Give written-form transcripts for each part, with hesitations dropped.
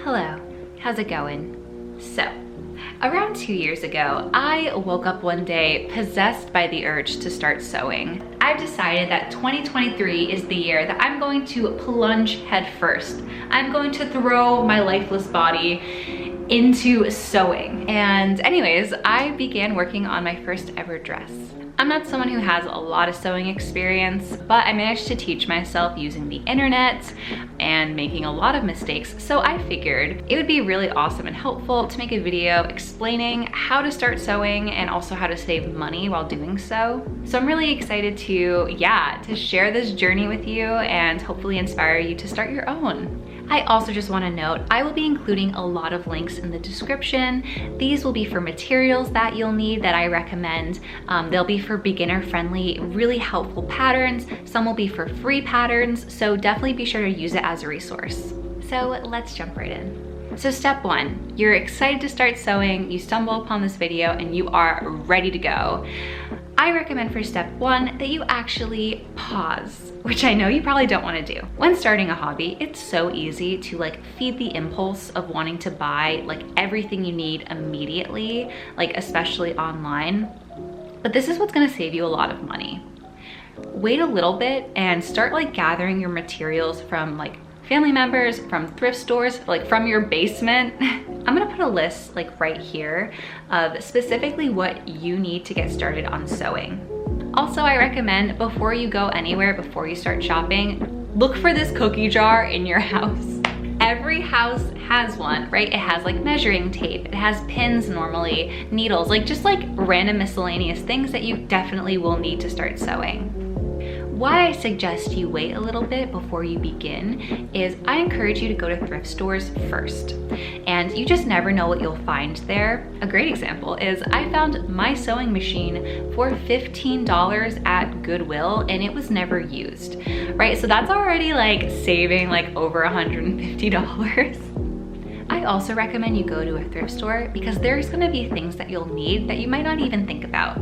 Hello, how's it going? So, around 2 years ago, I woke up one day possessed by the urge to start sewing. I've decided that 2023 is the year that I'm going to plunge head first. I'm going to throw my lifeless body into sewing. And anyways, I began working on my first ever dress. I'm not someone who has a lot of sewing experience, but I managed to teach myself using the internet and making a lot of mistakes. So I figured it would be really awesome and helpful to make a video explaining how to start sewing and also how to save money while doing so. So I'm really excited to share this journey with you and hopefully inspire you to start your own. I also just want to note, I will be including a lot of links in the description. These will be for materials that you'll need that I recommend. They'll be for beginner-friendly, really helpful patterns. Some will be for free patterns, so definitely be sure to use it as a resource. So let's jump right in. So step one, you're excited to start sewing, you stumble upon this video and you are ready to go. I recommend for step one that you actually pause, which I know you probably don't want to do. When starting a hobby, it's so easy to feed the impulse of wanting to buy everything you need immediately, especially online. But this is what's going to save you a lot of money. Wait a little bit and start gathering your materials from family members, from thrift stores, from your basement. I'm gonna put a list right here of specifically what you need to get started on sewing. Also, I recommend before you go anywhere, before you start shopping, look for this cookie jar in your house. Every house has one, right? It has measuring tape, it has pins normally, needles, just random miscellaneous things that you definitely will need to start sewing. Why I suggest you wait a little bit before you begin is I encourage you to go to thrift stores first. And you just never know what you'll find there. A great example is I found my sewing machine for $15 at Goodwill and it was never used, right? So that's already saving over $150. I also recommend you go to a thrift store because there's gonna be things that you'll need that you might not even think about.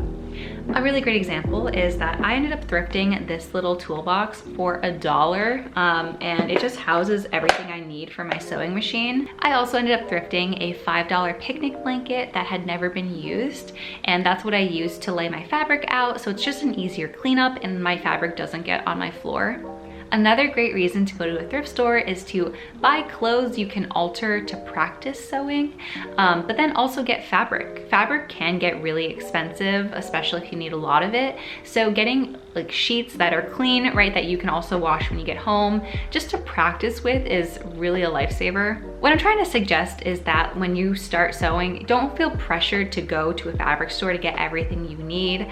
A really great example is that I ended up thrifting this little toolbox for $1 and it just houses everything I need for my sewing machine. I also ended up thrifting a $5 picnic blanket that had never been used, and that's what I used to lay my fabric out, so it's just an easier cleanup and my fabric doesn't get on my floor. Another great reason to go to a thrift store is to buy clothes you can alter to practice sewing, but then also get fabric. Fabric can get really expensive, especially if you need a lot of it. So getting sheets that are clean, right, that you can also wash when you get home, just to practice with is really a lifesaver. What I'm trying to suggest is that when you start sewing, don't feel pressured to go to a fabric store to get everything you need.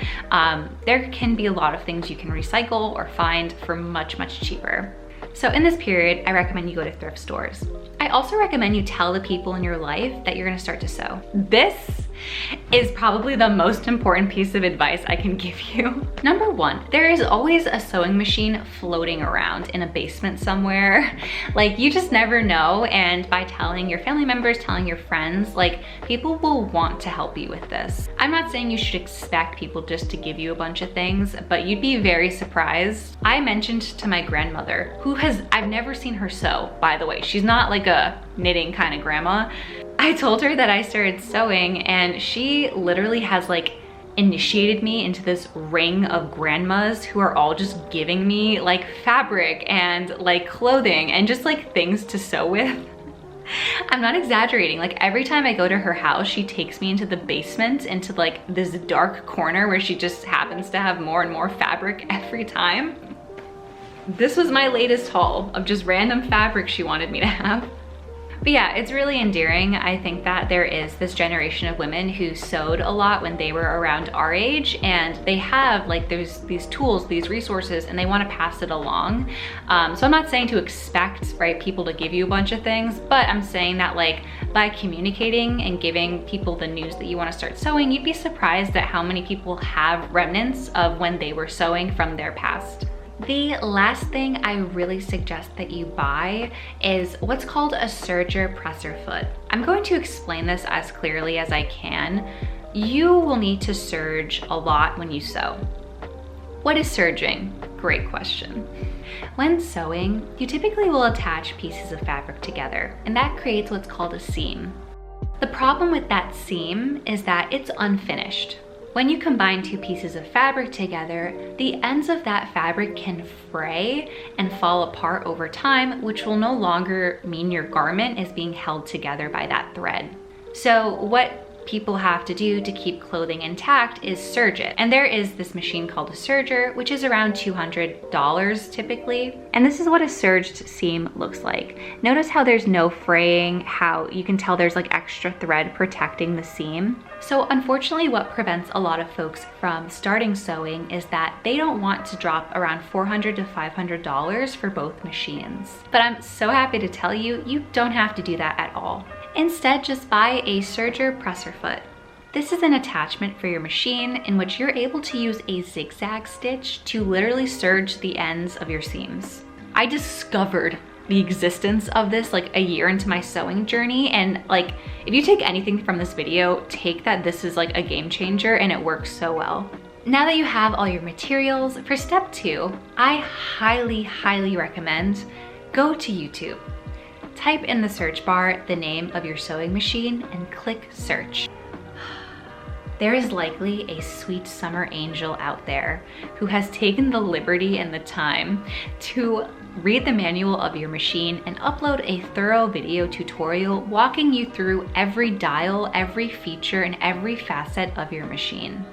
There can be a lot of things you can recycle or find for much cheaper. So in this period, I recommend you go to thrift stores. I also recommend you tell the people in your life that you're gonna start to sew. This is probably the most important piece of advice I can give you. Number one, there is always a sewing machine floating around in a basement somewhere. You just never know, and by telling your family members, telling your friends, people will want to help you with this. I'm not saying you should expect people just to give you a bunch of things, but you'd be very surprised. I mentioned to my grandmother, I've never seen her sew, by the way. She's not a knitting kind of grandma. I told her that I started sewing and she literally has initiated me into this ring of grandmas who are all just giving me fabric and clothing and just things to sew with. I'm not exaggerating. Every time I go to her house, she takes me into the basement, into this dark corner where she just happens to have more and more fabric every time. This was my latest haul of just random fabric she wanted me to have. But yeah, it's really endearing. I think that there is this generation of women who sewed a lot when they were around our age, and they have there's these tools, these resources, and they want to pass it along. So I'm not saying to expect people to give you a bunch of things, but I'm saying that by communicating and giving people the news that you want to start sewing, you'd be surprised at how many people have remnants of when they were sewing from their past. The last thing I really suggest that you buy is what's called a serger presser foot. I'm going to explain this as clearly as I can. You will need to serge a lot when you sew. What is serging? Great question. When sewing, you typically will attach pieces of fabric together, and that creates what's called a seam. The problem with that seam is that it's unfinished. When you combine two pieces of fabric together, the ends of that fabric can fray and fall apart over time, which will no longer mean your garment is being held together by that thread. So what people have to do to keep clothing intact is serge it. And there is this machine called a serger, which is around $200 typically. And this is what a serged seam looks like. Notice how there's no fraying, how you can tell there's like extra thread protecting the seam. So unfortunately, what prevents a lot of folks from starting sewing is that they don't want to drop around $400 to $500 for both machines. But I'm so happy to tell you, you don't have to do that at all. Instead, just buy a serger presser foot. This is an attachment for your machine in which you're able to use a zigzag stitch to literally serge the ends of your seams. I discovered the existence of this like a year into my sewing journey, and like if you take anything from this video, take that this is like a game changer and it works so well. Now that you have all your materials, for step 2, I highly recommend go to YouTube. Type in the search bar the name of your sewing machine and click search. There is likely a sweet summer angel out there who has taken the liberty and the time to read the manual of your machine and upload a thorough video tutorial walking you through every dial, every feature, and every facet of your machine.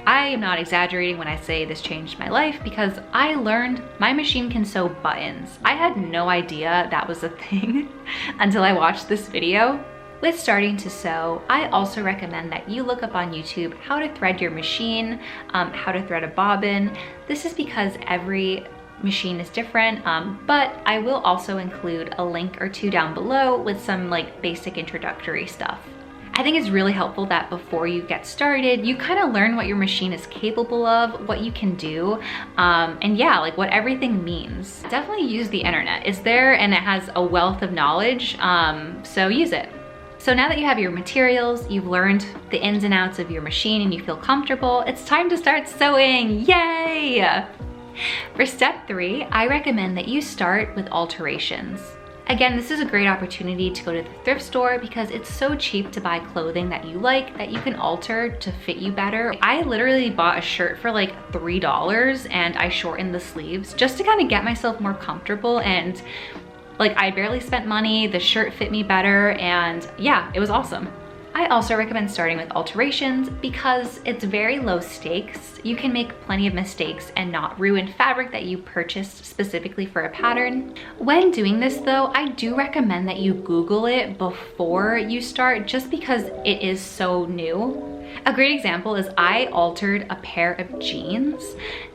I am not exaggerating when I say this changed my life because I learned my machine can sew buttons. I had no idea that was a thing until I watched this video. With starting to sew, I also recommend that you look up on YouTube how to thread your machine, how to thread a bobbin. This is because every machine is different, but I will also include a link or two down below with some like basic introductory stuff. I think it's really helpful that before you get started, you kind of learn what your machine is capable of, what you can do, and yeah, like what everything means. Definitely use the internet. It's there and it has a wealth of knowledge, so use it. So now that you have your materials, you've learned the ins and outs of your machine and you feel comfortable, it's time to start sewing, yay! For step 3, I recommend that you start with alterations. Again, this is a great opportunity to go to the thrift store because it's so cheap to buy clothing that you like that you can alter to fit you better. I literally bought a shirt for like $3 and I shortened the sleeves just to kind of get myself more comfortable, and like I barely spent money, the shirt fit me better, and yeah, it was awesome. I also recommend starting with alterations because it's very low stakes. You can make plenty of mistakes and not ruin fabric that you purchased specifically for a pattern. When doing this though, I do recommend that you Google it before you start just because it is so new. A great example is I altered a pair of jeans,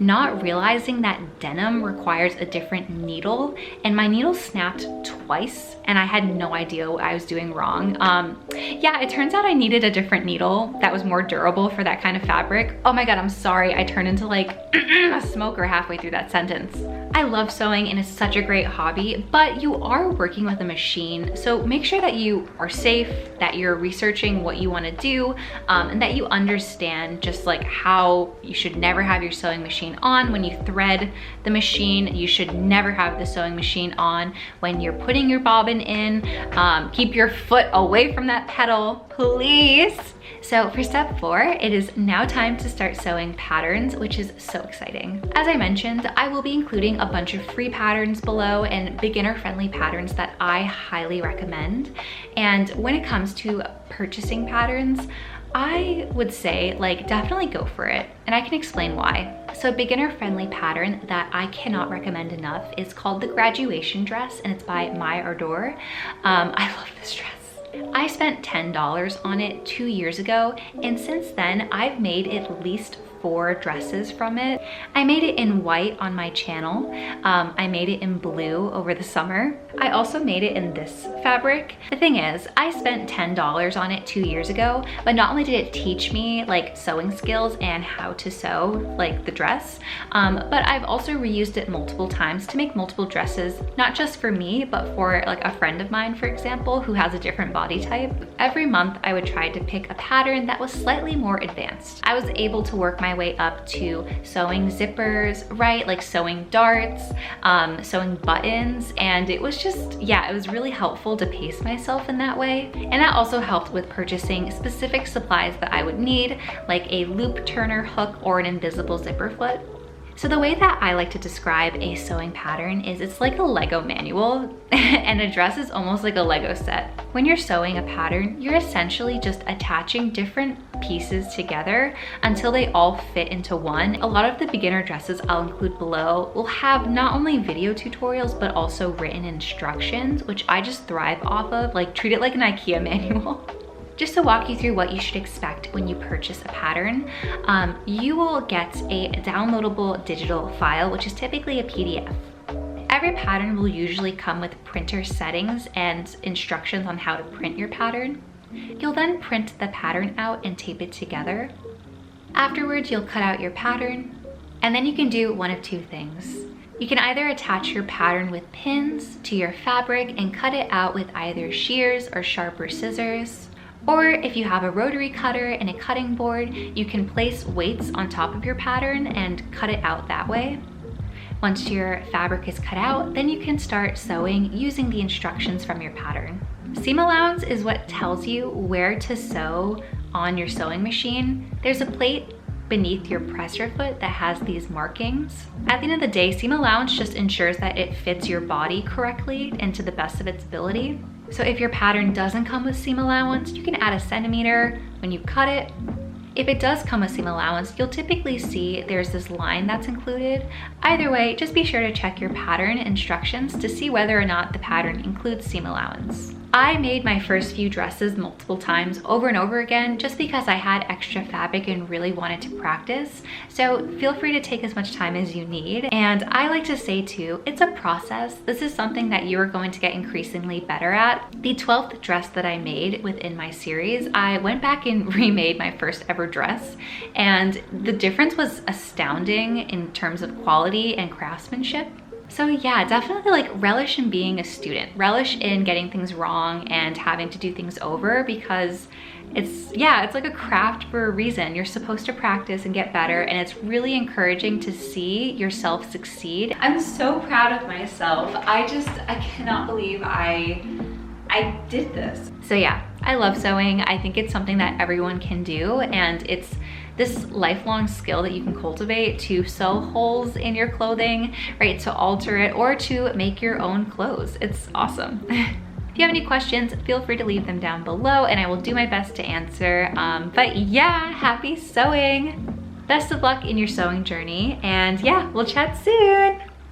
not realizing that denim requires a different needle, and my needle snapped twice and I had no idea what I was doing wrong. Yeah, it turns out I needed a different needle that was more durable for that kind of fabric. Oh my God, I'm sorry. I turned into like a smoker halfway through that sentence. I love sewing and it's such a great hobby, but you are working with a machine, so make sure that you are safe, that you're researching what you want to do, and that you understand just like how you should never have your sewing machine on when you thread the machine. You should never have the sewing machine on when you're putting your bobbin in. Keep your foot away from that pedal, please. So for step 4, it is now time to start sewing patterns, which is so exciting. As I mentioned, I will be including a bunch of free patterns below and beginner-friendly patterns that I highly recommend. And when it comes to purchasing patterns, I would say like definitely go for it, and I can explain why. So a beginner-friendly pattern that I cannot recommend enough is called the graduation dress, and it's by My Ardor. I love this dress. I spent $10 on it 2 years ago, and since then I've made at least 4 dresses from it. I made it in white on my channel. I made it in blue over the summer. I also made it in this fabric. The thing is, I spent $10 on it 2 years ago, but not only did it teach me like sewing skills and how to sew like the dress, but I've also reused it multiple times to make multiple dresses, not just for me, but for like a friend of mine, for example, who has a different body type. Every month I would try to pick a pattern that was slightly more advanced. I was able to work my my way up to sewing zippers, right? Like sewing darts, sewing buttons. And it was just, yeah, it was really helpful to pace myself in that way. And that also helped with purchasing specific supplies that I would need, like a loop turner hook or an invisible zipper foot. So the way that I like to describe a sewing pattern is it's like a Lego manual and a dress is almost like a Lego set. When you're sewing a pattern, you're essentially just attaching different pieces together until they all fit into one. A lot of the beginner dresses I'll include below will have not only video tutorials, but also written instructions, which I just thrive off of, like treat it like an IKEA manual. Just to walk you through what you should expect when you purchase a pattern, you will get a downloadable digital file, which is typically a PDF. Every pattern will usually come with printer settings and instructions on how to print your pattern. You'll then print the pattern out and tape it together. Afterwards, you'll cut out your pattern, and then you can do one of two things. You can either attach your pattern with pins to your fabric and cut it out with either shears or sharper scissors. Or if you have a rotary cutter and a cutting board, you can place weights on top of your pattern and cut it out that way. Once your fabric is cut out, then you can start sewing using the instructions from your pattern. Seam allowance is what tells you where to sew on your sewing machine. There's a plate beneath your presser foot that has these markings. At the end of the day, seam allowance just ensures that it fits your body correctly and to the best of its ability. So if your pattern doesn't come with seam allowance, you can add a centimeter when you cut it. If it does come with seam allowance, you'll typically see there's this line that's included. Either way, just be sure to check your pattern instructions to see whether or not the pattern includes seam allowance. I made my first few dresses multiple times over and over again just because I had extra fabric and really wanted to practice. So feel free to take as much time as you need. And I like to say too, it's a process. This is something that you are going to get increasingly better at. The 12th dress that I made within my series, I went back and remade my first ever dress. And the difference was astounding in terms of quality and craftsmanship. So yeah, definitely like relish in being a student, relish in getting things wrong and having to do things over, because it's like a craft for a reason. You're supposed to practice and get better, and it's really encouraging to see yourself succeed. I'm so proud of myself. I cannot believe I did this. So yeah, I love sewing. I think it's something that everyone can do, and it's this lifelong skill that you can cultivate to sew holes in your clothing, right? To alter it or to make your own clothes. It's awesome. If you have any questions, feel free to leave them down below and I will do my best to answer. But yeah, happy sewing. Best of luck in your sewing journey, and yeah, we'll chat soon.